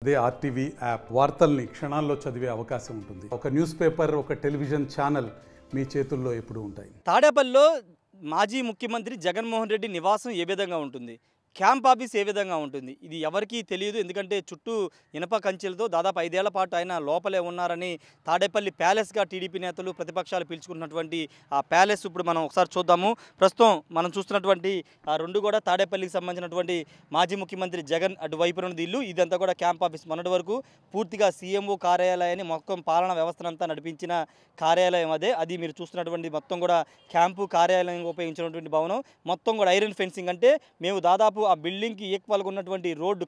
అదే RTV app వార్తల్ని క్షణాల్లో చదివే అవకాశం ఉంటుంది. ఒక న్యూస్ పేపర్, ఒక టెలివిజన్ ఛానల్ మీ చేతుల్లో ఎప్పుడూ ఉంటాయి. తాడేపల్లిలో మాజీ ముఖ్యమంత్రి జగన్మోహన్ రెడ్డి నివాసం ఏ విధంగా ఉంటుంది, క్యాంప్ ఆఫీస్ ఏ విధంగా ఉంటుంది, ఇది ఎవరికీ తెలియదు. ఎందుకంటే చుట్టూ ఇనప కంచెలతో దాదాపు 5 ఏళ్ల పాటు ఆయన లోపలే ఉన్నారని తాడేపల్లి ప్యాలెస్గా టీడీపీ నేతలు ప్రతిపక్షాలు పిలుచుకున్నటువంటి ఆ ప్యాలెస్ ఇప్పుడు మనం ఒకసారి చూద్దాము. ప్రస్తుతం మనం చూస్తున్నటువంటి ఆ రెండు కూడా తాడేపల్లికి సంబంధించినటువంటి మాజీ ముఖ్యమంత్రి జగన్ అటువైపున ఉన్నది ఇల్లు. ఇదంతా కూడా క్యాంప్ ఆఫీస్. మొన్నటి వరకు పూర్తిగా సీఎంఓ కార్యాలయాన్ని మొత్తం పాలనా వ్యవస్థనంతా నడిపించిన కార్యాలయం అదే. అది మీరు చూస్తున్నటువంటి మొత్తం కూడా క్యాంపు కార్యాలయం ఉపయోగించినటువంటి భవనం. మొత్తం కూడా ఐరన్ ఫెన్సింగ్. అంటే మేము దాదాపు ఆ బిల్డింగ్కి ఈక్వల్గా ఉన్నటువంటి రోడ్డు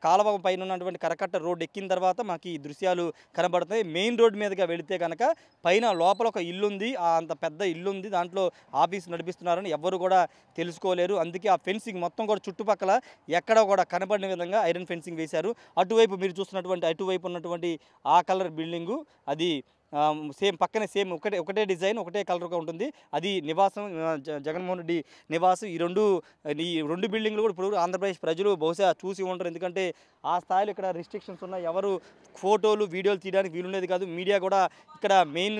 కాలువ పైన ఉన్నటువంటి కరకట్ట రోడ్డు ఎక్కిన తర్వాత మాకు ఈ దృశ్యాలు కనబడతాయి. మెయిన్ రోడ్డు మీదుగా వెళితే కనుక పైన లోపల ఒక ఇల్లు ఉంది, అంత పెద్ద ఇల్లు ఉంది, దాంట్లో ఆఫీస్ నడిపిస్తున్నారని ఎవ్వరు కూడా తెలుసుకోలేరు. అందుకే ఆ ఫెన్సింగ్ మొత్తం కూడా చుట్టుపక్కల ఎక్కడ కూడా కనబడిన విధంగా ఐరన్ ఫెన్సింగ్ వేశారు. అటువైపు మీరు చూస్తున్నటువంటి అటువైపు ఉన్నటువంటి ఆ కలర్ బిల్డింగు అది సేమ్ పక్కనే సేమ్ ఒకటే డిజైన్ ఒకటే కలర్గా ఉంటుంది. అది నివాసం, జగన్మోహన్ రెడ్డి నివాసం. ఈ రెండు బిల్డింగ్లు కూడా ఇప్పుడు ఆంధ్రప్రదేశ్ ప్రజలు బహుశా చూసి ఉంటారు. ఎందుకంటే ఆ స్థాయిలో ఇక్కడ రిస్ట్రిక్షన్స్ ఉన్నాయి. ఎవరు ఫోటోలు వీడియోలు తీయడానికి వీలుండేది కాదు. మీడియా కూడా ఇక్కడ మెయిన్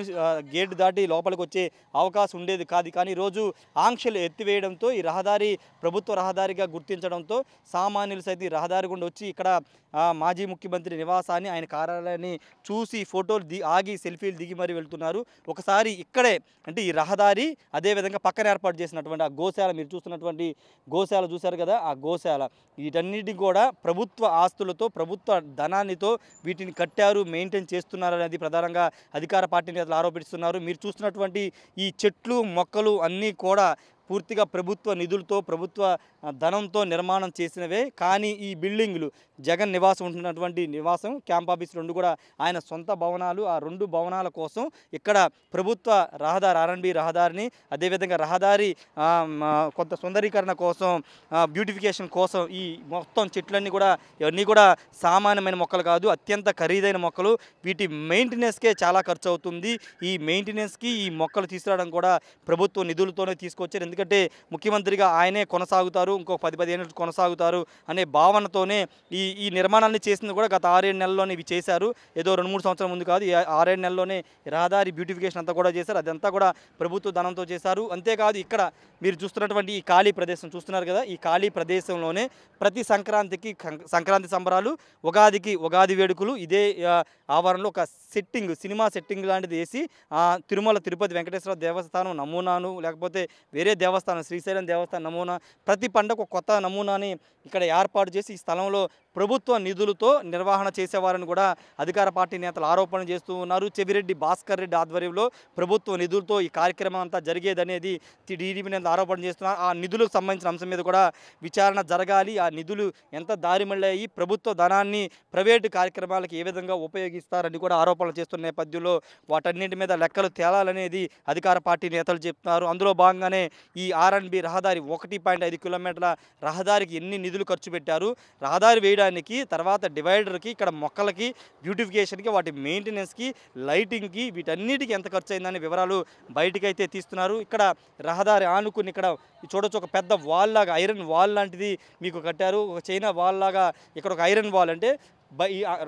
గేట్ దాటి లోపలికి వచ్చే అవకాశం ఉండేది కాదు. కానీ ఈరోజు ఆంక్షలు ఎత్తివేయడంతో ఈ రహదారి ప్రభుత్వ రహదారిగా గుర్తించడంతో సామాన్యులు సైతం ఈ రహదారి గుండా వచ్చి ఇక్కడ మాజీ ముఖ్యమంత్రి నివాసాన్ని, ఆయన కార్యాలయాన్ని చూసి ఫోటోలు ఆగి సెల్ఫీలు దిగి మరీ వెళ్తున్నారు. ఒకసారి ఇక్కడే అంటే ఈ రహదారి అదేవిధంగా పక్కన ఏర్పాటు చేసినటువంటి ఆ గోశాల, మీరు చూస్తున్నటువంటి గోశాల చూశారు కదా, ఆ గోశాల వీటన్నిటి కూడా ప్రభుత్వ ఆస్తులతో ప్రభుత్వ ధనాన్నితో వీటిని కట్టారు, మెయింటైన్ చేస్తున్నారు అనేది ప్రధానంగా అధికార పార్టీ నేతలు ఆరోపిస్తున్నారు. మీరు చూస్తున్నటువంటి ఈ చెట్లు మొక్కలు అన్నీ కూడా పూర్తిగా ప్రభుత్వ నిధులతో ప్రభుత్వ ధనంతో నిర్మాణం చేసినవే. కానీ ఈ బిల్డింగులు జగన్ నివాసం ఉంటున్నటువంటి నివాసం, క్యాంప్ ఆఫీస్ రెండు కూడా ఆయన సొంత భవనాలు. ఆ రెండు భవనాల కోసం ఇక్కడ ప్రభుత్వ రహదారి ఆర్ఎన్బి రహదారిని అదేవిధంగా రహదారి కొంత సుందరీకరణ కోసం, బ్యూటిఫికేషన్ కోసం ఈ మొత్తం చెట్లన్నీ కూడా ఇవన్నీ కూడా సామాన్యమైన మొక్కలు కాదు, అత్యంత ఖరీదైన మొక్కలు. వీటి మెయింటెనెన్స్కే చాలా ఖర్చు అవుతుంది. ఈ మెయింటెనెన్స్కి ఈ మొక్కలు తీసుకురావడం కూడా ప్రభుత్వ నిధులతోనే తీసుకొచ్చారు. ఎందుకంటే ముఖ్యమంత్రిగా ఆయనే కొనసాగుతారు, ఇంకో 10-15 ఏళ్ళు కొనసాగుతారు అనే భావనతోనే ఈ నిర్మాణాన్ని చేసింది కూడా గత 6-7 నెలల్లోనే ఇవి చేశారు. ఏదో 2-3 సంవత్సరాల ముందు కాదు, 6-7 నెలల్లోనే రహదారి బ్యూటిఫికేషన్ అంతా కూడా చేశారు. అదంతా కూడా ప్రభుత్వ ధనంతో చేశారు. అంతేకాదు ఇక్కడ మీరు చూస్తున్నటువంటి ఈ ఖాళీ ప్రదేశం చూస్తున్నారు కదా, ఈ ఖాళీ ప్రదేశంలోనే ప్రతి సంక్రాంతికి సంక్రాంతి సంబరాలు, ఉగాదికి ఉగాది వేడుకలు ఇదే ఆవరణలో ఒక సెట్టింగ్, సినిమా సెట్టింగ్ లాంటిది వేసి తిరుమల తిరుపతి వెంకటేశ్వర దేవస్థానం నమూనాను, లేకపోతే వేరే దేవస్థానం శ్రీశైలం దేవస్థానం నమూనా, ప్రతి పండగ కొత్త నమూనాని ఇక్కడ ఏర్పాటు చేసి ఈ స్థలంలో ప్రభుత్వ నిధులతో నిర్వహణ చేసేవారని కూడా అధికార పార్టీ నేతలు ఆరోపణ చేస్తూ ఉన్నారు. చెవిరెడ్డి భాస్కర్ రెడ్డి ఆధ్వర్యంలో ప్రభుత్వ నిధులతో ఈ కార్యక్రమం అంతా జరిగేదనేది టీడీపీ నేతలు ఆరోపణ చేస్తున్నారు. ఆ నిధులకు సంబంధించిన అంశం మీద కూడా విచారణ జరగాలి. ఆ నిధులు ఎంత దారి మళ్ళీ ప్రభుత్వ ధనాన్ని ప్రైవేటు కార్యక్రమాలకు ఏ విధంగా ఉపయోగిస్తారని కూడా ఆరోపణలు చేస్తున్న నేపథ్యంలో వాటన్నింటి మీద లెక్కలు తేలాలనేది అధికార పార్టీ నేతలు చెప్తున్నారు. అందులో భాగంగానే ఈ ఆర్ఎన్బి రహదారి 1.5 కిలోమీటర్ల రహదారికి ఎన్ని నిధులు ఖర్చు పెట్టారు, రహదారి వేయడానికి, తర్వాత డివైడర్కి, ఇక్కడ మొక్కలకి, బ్యూటిఫికేషన్కి, వాటి మెయింటెనెన్స్కి, లైటింగ్కి, వీటన్నిటికీ ఎంత ఖర్చు అయిందనే వివరాలు బయటకైతే తీస్తున్నారు. ఇక్కడ రహదారి ఆనుకుని ఇక్కడ చూడొచ్చు, ఒక పెద్ద వాల్ లాగా ఐరన్ వాల్ లాంటిది మీకు కట్టారు. ఒక చైనా వాల్ లాగా ఇక్కడ ఒక ఐరన్ వాల్, అంటే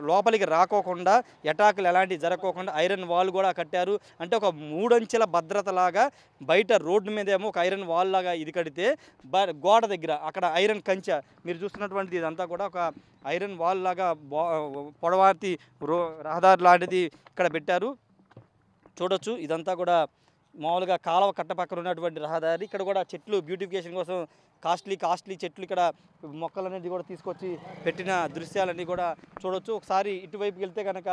లోపలికి రాకోకుండా ఎటాకులు ఎలాంటివి జరగకోకుండా ఐరన్ వాల్ కూడా కట్టారు. అంటే ఒక 3 అంచెల భద్రత లాగా బయట రోడ్డు మీద ఏమో ఒక ఐరన్ వాల్ లాగా ఇది కడితే, గోడ దగ్గర అక్కడ ఐరన్ కంచె మీరు చూస్తున్నటువంటిది ఇదంతా కూడా ఒక ఐరన్ వాల్ లాగా పొడవాటి రహదారి లాంటిది ఇక్కడ పెట్టారు. చూడొచ్చు ఇదంతా కూడా మామూలుగా కాలువ కట్ట పక్కన ఉన్నటువంటి రహదారి. ఇక్కడ కూడా చెట్లు బ్యూటిఫికేషన్ కోసం కాస్ట్లీ చెట్లు, ఇక్కడ మొక్కలనేది కూడా తీసుకొచ్చి పెట్టిన దృశ్యాలన్నీ కూడా చూడొచ్చు. ఒకసారి ఇటువైపుకి వెళ్తే కనుక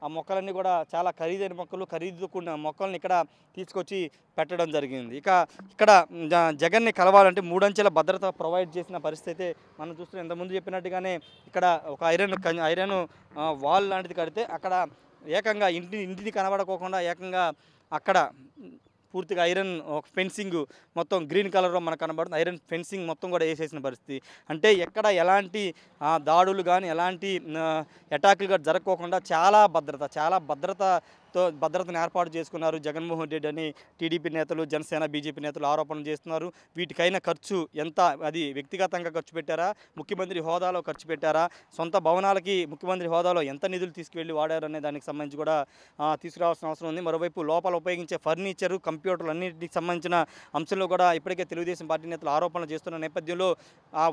ఆ మొక్కలన్నీ కూడా చాలా ఖరీదైన మొక్కలు, ఖరీదుకున్న మొక్కల్ని ఇక్కడ తీసుకొచ్చి పెట్టడం జరిగింది. ఇక్కడ జగన్ని కలవాలంటే 3 అంచెల భద్రత ప్రొవైడ్ చేసిన పరిస్థితి మనం చూస్తున్నాం. ఇంతకుముందు చెప్పినట్టుగానే ఇక్కడ ఒక ఐరన్ వాల్ లాంటిది కడితే అక్కడ ఏకంగా ఇంటిని కనబడకోకుండా ఏకంగా అక్కడ పూర్తిగా ఐరన్ ఫెన్సింగ్ మొత్తం గ్రీన్ కలర్లో మనకు కనబడుతుంది. ఐరన్ ఫెన్సింగ్ మొత్తం కూడా వేసేసిన పరిస్థితి. అంటే ఎక్కడ ఎలాంటి దాడులు కానీ ఎలాంటి అటాకులు కానీ జరగకోకుండా చాలా భద్రత భద్రతను ఏర్పాటు చేసుకున్నారు జగన్మోహన్ రెడ్డి అని టీడీపీ నేతలు, జనసేన, బీజేపీ నేతలు ఆరోపణలు చేస్తున్నారు. వీటికైన ఖర్చు ఎంత, అది వ్యక్తిగతంగా ఖర్చు పెట్టారా, ముఖ్యమంత్రి హోదాలో ఖర్చు పెట్టారా, సొంత భవనాలకి ముఖ్యమంత్రి హోదాలో ఎంత నిధులు తీసుకువెళ్ళి వాడారు అనే దానికి సంబంధించి కూడా తీసుకురావాల్సిన అవసరం ఉంది. మరోవైపు లోపల ఉపయోగించే ఫర్నిచరు, కంప్యూటర్లు అన్నింటికి సంబంధించిన అంశంలో కూడా ఇప్పటికే తెలుగుదేశం పార్టీ నేతలు ఆరోపణలు చేస్తున్న నేపథ్యంలో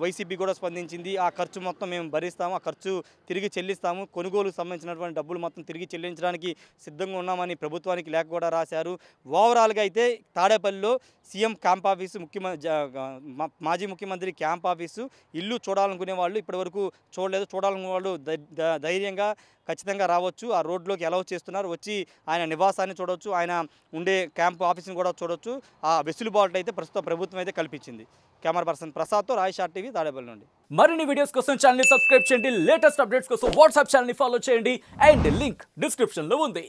వైసీపీ కూడా స్పందించింది. ఆ ఖర్చు మొత్తం మేము భరిస్తాము, ఆ ఖర్చు తిరిగి చెల్లిస్తాము, కొనుగోలుకు సంబంధించినటువంటి డబ్బులు మొత్తం తిరిగి చెల్లించడానికి సిద్ధంగా ఉన్నామని ప్రభుత్వానికి లేఖ కూడా రాశారు. ఓవరాల్గా అయితే తాడేపల్లిలో సీఎం క్యాంప్ ఆఫీసు, మాజీ ముఖ్యమంత్రి క్యాంప్ ఆఫీసు, ఇల్లు చూడాలనుకునే వాళ్ళు ఇప్పటివరకు చూడలేదు. చూడాలనుకునే వాళ్ళు ధైర్యంగా ఖచ్చితంగా రావచ్చు. ఆ రోడ్లోకి అలౌ చేస్తున్నారు. వచ్చి ఆయన నివాసాన్ని చూడవచ్చు, ఆయన ఉండే క్యాంప్ ఆఫీస్ని కూడా చూడవచ్చు. ఆ వెసులుబాటు అయితే ప్రస్తుత ప్రభుత్వం అయితే కల్పించింది. కెమెరా పర్సన్ ప్రసాద్తో రాయ్ టీవీ తాడేపల్లి నుండి. మరిన్ని వీడియోస్ కోసం ఛానల్ ని సబ్స్క్రైబ్ చేయండి. లేటెస్ట్ అప్డేట్స్ కోసం వాట్సాప్ ఛానల్ ని ఫాలో చేయండి. అండ్ లింక్ డిస్క్రిప్షన్ లో ఉంది.